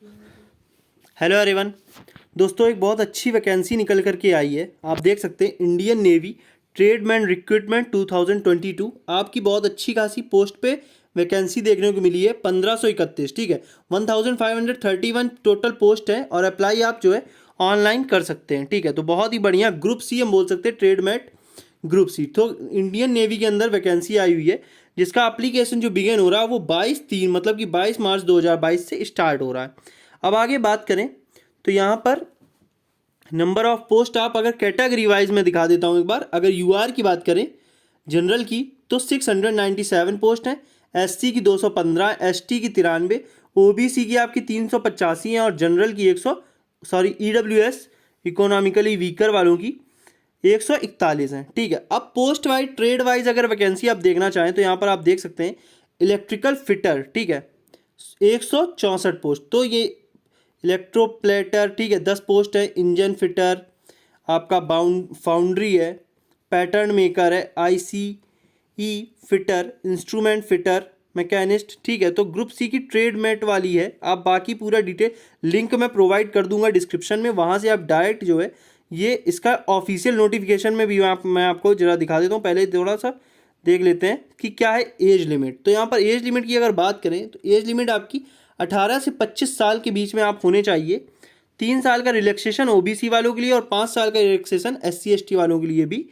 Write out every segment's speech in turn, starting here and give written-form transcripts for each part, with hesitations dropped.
Hello everyone. दोस्तों, एक बहुत अच्छी वैकेंसी निकल करके आई है। आप देख सकते हैं इंडियन नेवी ट्रेडमैन रिक्रूटमेंट 2022। आपकी बहुत अच्छी खासी पोस्ट पे वैकेंसी देखने को मिली है 1531। ठीक है, 1531 टोटल पोस्ट है और अप्लाई आप जो है ऑनलाइन कर सकते हैं। ठीक है, तो बहुत ही बढ़िया ग्रुप सी हम बोल सकते हैं, ट्रेडमेट ग्रुप सी। तो इंडियन नेवी के अंदर वैकेंसी आई हुई है जिसका एप्लीकेशन जो बिगेन हो रहा है वो 22/3 मतलब कि 22 मार्च 2022 से स्टार्ट हो रहा है। अब आगे बात करें तो यहाँ पर नंबर ऑफ पोस्ट आप अगर कैटेगरी वाइज में दिखा देता हूँ एक बार। अगर यूआर की बात करें जनरल की तो 697 पोस्ट हैं, एससी की 215, एसटी की 93, ओबीसी की आपकी 385 है और जनरल की 100 ईडब्ल्यूएस इकोनॉमिकली वीकर वालों की 141 है। ठीक है, अब पोस्ट वाइज ट्रेड वाइज अगर वैकेंसी आप देखना चाहें तो यहाँ पर आप देख सकते हैं इलेक्ट्रिकल फिटर। ठीक है, 164 पोस्ट। तो ये इलेक्ट्रोप्लेटर, ठीक है, 10 पोस्ट है। इंजन फिटर आपका फाउंड्री है, पैटर्न मेकर है, आईसी ई फिटर, इंस्ट्रूमेंट फिटर, मैकेनिस्ट। ठीक है, तो ग्रुप सी की ट्रेड मेट वाली है। आप बाकी पूरा डिटेल लिंक मैं प्रोवाइड कर दूंगा डिस्क्रिप्शन में, वहाँ से आप डायरेक्ट जो है ये इसका ऑफिशियल नोटिफिकेशन में भी मैं आपको जरा दिखा देता हूँ। पहले थोड़ा सा देख लेते हैं कि क्या है एज लिमिट। तो यहाँ पर एज लिमिट की अगर बात करें तो एज लिमिट आपकी 18 से 25 साल के बीच में आप होने चाहिए। 3 साल का रिलैक्सेशन ओबीसी वालों के लिए और 5 साल का रिलैक्सेशन एससी एसटी वालों के लिए भी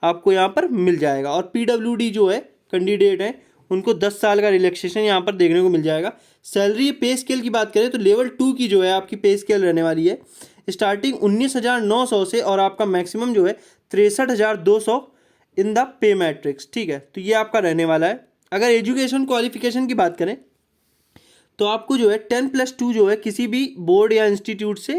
आपको यहाँ पर मिल जाएगा। और पीडब्ल्यूडी जो है कैंडिडेट हैं उनको 10 साल का रिलैक्सेशन यहाँ पर देखने को मिल जाएगा। सैलरी पे स्केल की बात करें तो लेवल 2 की जो है आपकी पे स्केल रहने वाली है स्टार्टिंग 19,900 से और आपका मैक्सिमम जो है 63,200 इन द पे मैट्रिक्स। ठीक है, तो ये आपका रहने वाला है। अगर एजुकेशन क्वालिफिकेशन की बात करें तो आपको जो है 10+2 जो है किसी भी बोर्ड या इंस्टीट्यूट से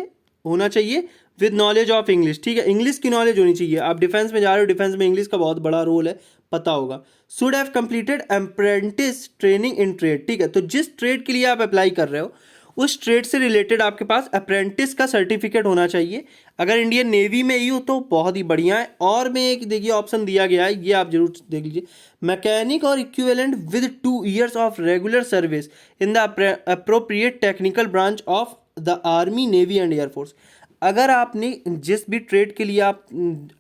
होना चाहिए विद नॉलेज ऑफ इंग्लिश। ठीक है, इंग्लिश की नॉलेज होनी चाहिए। आप डिफेंस में जा रहे हो, डिफेंस में इंग्लिश का बहुत बड़ा रोल है, पता होगा। Should have completed apprentice training in trade. ठीक है, तो जिस ट्रेड के लिए आप अप्लाई कर रहे हो उस ट्रेड से रिलेटेड आपके पास अप्रेंटिस का सर्टिफिकेट होना चाहिए। अगर इंडियन नेवी में ही हो तो बहुत ही बढ़िया है। और में एक देखिए ऑप्शन दिया गया है, ये आप जरूर देख लीजिए, मैकेनिक और equivalent with 2 years of regular service in the appropriate technical branch of the army, navy and air force. अगर आपने जिस भी ट्रेड के लिए आप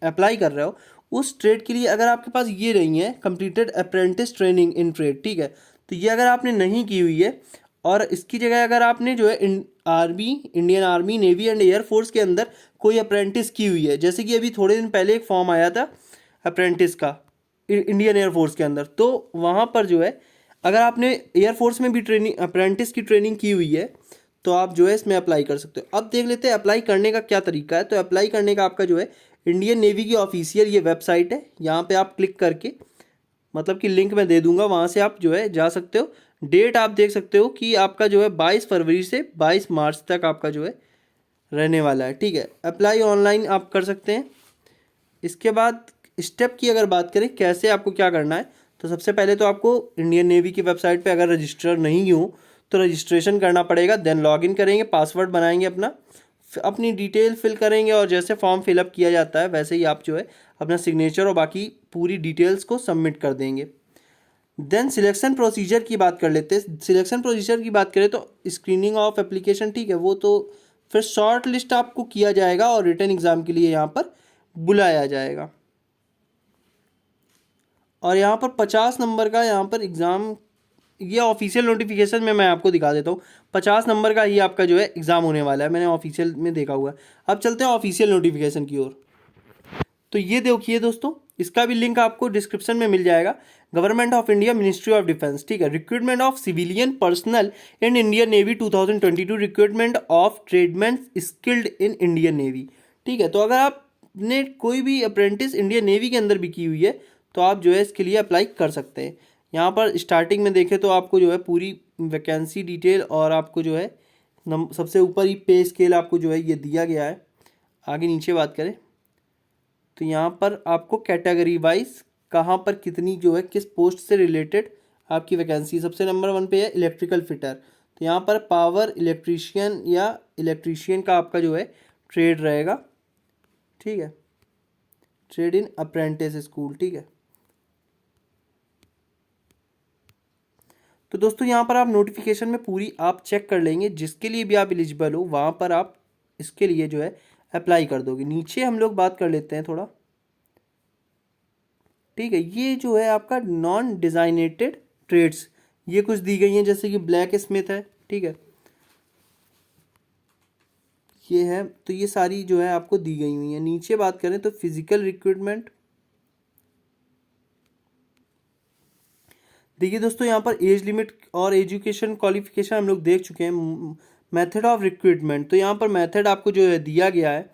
अप्लाई कर रहे हो उस ट्रेड के लिए अगर आपके पास ये नहीं है completed apprentice training in trade, ठीक है, तो ये अगर आपने नहीं की हुई है और इसकी जगह अगर आपने जो है army, Indian army, navy and air force के अंदर कोई अप्रेंटिस की हुई है, जैसे कि अभी थोड़े दिन पहले एक फॉर्म आया था अप्रेंटिस का इंडियन एयरफोर्स के अंदर, तो वहाँ पर जो है अगर आपने एयरफोर्स में भी ट्रेनिंग अप्रेंटिस की ट्रेनिंग की हुई है तो आप जो है इसमें अप्लाई कर सकते हो। अब देख लेते हैं अप्लाई करने का क्या तरीका है। तो अप्लाई करने का आपका जो है इंडियन नेवी की ऑफिशियल ये वेबसाइट है, यहाँ पे आप क्लिक करके, मतलब कि लिंक मैं दे दूंगा, वहाँ से आप जो है जा सकते हो। डेट आप देख सकते हो कि आपका जो है 22 फरवरी से 22 मार्च तक आपका जो है रहने वाला है। ठीक है, अप्लाई ऑनलाइन आप कर सकते हैं। इसके बाद स्टेप की अगर बात करें कैसे आपको क्या करना है, तो सबसे पहले तो आपको इंडियन नेवी की वेबसाइट पे अगर रजिस्टर नहीं हो तो रजिस्ट्रेशन करना पड़ेगा। देन लॉगिन करेंगे, पासवर्ड बनाएंगे अपना, अपनी डिटेल फिल करेंगे और जैसे फॉर्म फिलअप किया जाता है वैसे ही आप जो है अपना सिग्नेचर और बाकी पूरी डिटेल्स को सबमिट कर देंगे। देन सिलेक्शन प्रोसीजर की बात कर लेते हैं। सिलेक्शन प्रोसीजर की बात करें तो स्क्रीनिंग ऑफ एप्लीकेशन, ठीक है, वो तो फिर शॉर्ट लिस्ट आपको किया जाएगा और रिटन एग्ज़ाम के लिए यहाँ पर बुलाया जाएगा। और यहाँ पर 50 नंबर का यहाँ पर एग्ज़ाम, ये ऑफिशियल नोटिफिकेशन में मैं आपको दिखा देता हूँ। 50 नंबर का ही आपका जो है एग्ज़ाम होने वाला है, मैंने ऑफिशियल में देखा हुआ है। अब चलते हैं ऑफिशियल नोटिफिकेशन की ओर। तो ये देखिए दोस्तों, इसका भी लिंक आपको डिस्क्रिप्शन में मिल जाएगा। Government of India, ministry of defence, ठीक है, recruitment of civilian personal in Indian navy 2022, recruitment of tradesman skilled in Indian navy. ठीक है, तो अगर आपने कोई भी अप्रेंटिस इंडियन नेवी के अंदर भी की हुई है तो आप जो है इसके लिए अप्लाई कर सकते हैं। यहाँ पर स्टार्टिंग में देखें तो आपको जो है पूरी वैकेंसी डिटेल और आपको जो है सबसे ऊपर ही पे स्केल आपको जो है ये दिया गया है। आगे नीचे बात करें तो यहाँ पर आपको कैटेगरी वाइज कहाँ पर कितनी जो है किस पोस्ट से रिलेटेड आपकी वैकेंसी, सबसे नंबर 1 पे है इलेक्ट्रिकल फिटर। तो यहाँ पर पावर इलेक्ट्रीशियन या इलेक्ट्रीशियन का आपका जो है ट्रेड रहेगा। ठीक है, ट्रेड इन अप्रेंटिस स्कूल। ठीक है, तो दोस्तों यहाँ पर आप नोटिफिकेशन में पूरी आप चेक कर लेंगे, जिसके लिए भी आप एलिजिबल हो वहाँ पर आप इसके लिए जो है अप्लाई कर दोगे। नीचे हम लोग बात कर लेते हैं थोड़ा, ठीक है। ये जो है आपका नॉन डिजाइनेटेड ट्रेड्स, ये कुछ दी गई हैं, जैसे कि ब्लैक स्मिथ है, ठीक है, ये है। तो ये सारी जो है आपको दी गई हुई है। नीचे बात करें तो फिजिकल रिक्रूटमेंट, देखिए दोस्तों यहाँ पर एज लिमिट और एजुकेशन क्वालिफिकेशन हम लोग देख चुके हैं। मेथड ऑफ रिक्रूटमेंट, तो यहाँ पर मेथड आपको जो है दिया गया है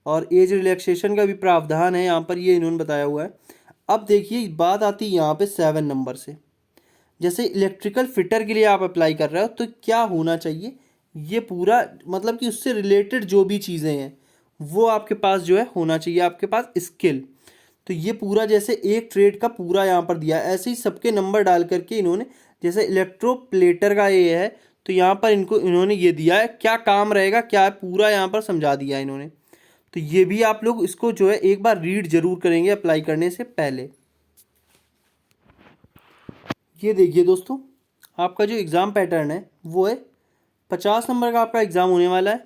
और एज रिलैक्सेशन का भी प्रावधान है यहाँ पर, ये इन्होंने बताया हुआ है। अब देखिए बात आती है यहाँ पे 7 नंबर से, जैसे इलेक्ट्रिकल फिटर के लिए आप अप्लाई कर रहे हो तो क्या होना चाहिए, ये पूरा मतलब कि उससे रिलेटेड जो भी चीज़ें हैं वो आपके पास जो है होना चाहिए, आपके पास स्किल। तो ये पूरा जैसे एक ट्रेड का पूरा यहाँ पर दिया है, ऐसे ही सबके नंबर डाल करके इन्होंने, जैसे इलेक्ट्रोप्लेटर का ये है तो यहाँ पर इनको इन्होंने ये दिया है क्या काम रहेगा क्या है, पूरा यहाँ पर समझा दिया है इन्होंने। तो ये भी आप लोग इसको जो है एक बार रीड जरूर करेंगे अप्लाई करने से पहले। ये देखिए दोस्तों आपका जो एग्ज़ाम पैटर्न है वो है 50 नंबर का आपका एग्ज़ाम होने वाला है।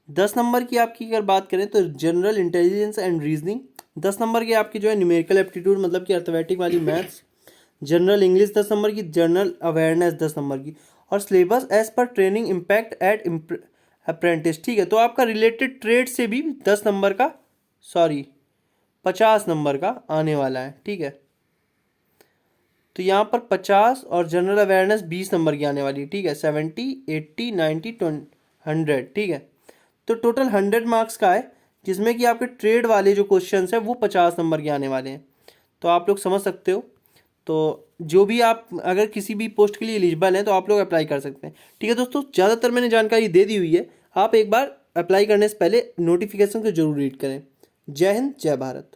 10 नंबर की आपकी अगर बात करें तो general intelligence and reasoning, 10 number की आपकी जो है न्यूमेरिकल एप्टीट्यूड मतलब कि अर्थमेटिक वाली मैथ्स, जनरल इंग्लिश 10 नंबर की, जनरल अवेयरनेस 10 नंबर की, और syllabus as per training impact at apprentice, ठीक है। तो आपका रिलेटेड ट्रेड से भी 10 नंबर का, सॉरी 50 नंबर का आने वाला है, ठीक है। तो यहाँ पर 50 और जनरल अवेयरनेस 20 नंबर की आने वाली है, ठीक है। 70, 80, 90, 100, ठीक है। तो टोटल 100 मार्क्स का है, जिसमें कि आपके ट्रेड वाले जो क्वेश्चंस हैं वो 50 नंबर के आने वाले हैं। तो आप लोग समझ सकते हो। तो जो भी आप अगर किसी भी पोस्ट के लिए एलिजिबल हैं तो आप लोग अप्लाई कर सकते हैं, ठीक है दोस्तों। ज़्यादातर मैंने जानकारी दे दी हुई है, आप एक बार अप्लाई करने से पहले नोटिफिकेशन को जरूर रीड करें। जय हिंद, जय भारत।